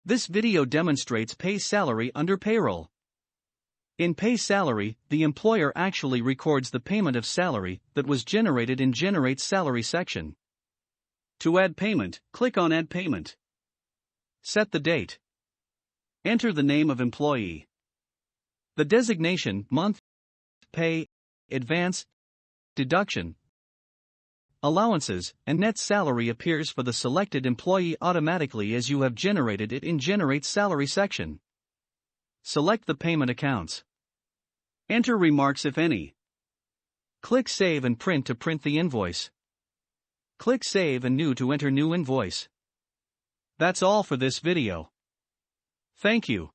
This video demonstrates Pay Salary under Payroll. In Pay Salary, the employer actually records the payment of salary that was generated in Generate Salary section. To add payment, click on Add Payment. Set the date. Enter the name of employee. The designation, month, pay, advance, deduction, allowances, and net salary appears for the selected employee automatically as you have generated it in Generate Salary section. Select the payment accounts. Enter remarks if any. Click Save and Print to print the invoice. Click Save and New to enter new invoice. That's all for this video. Thank you.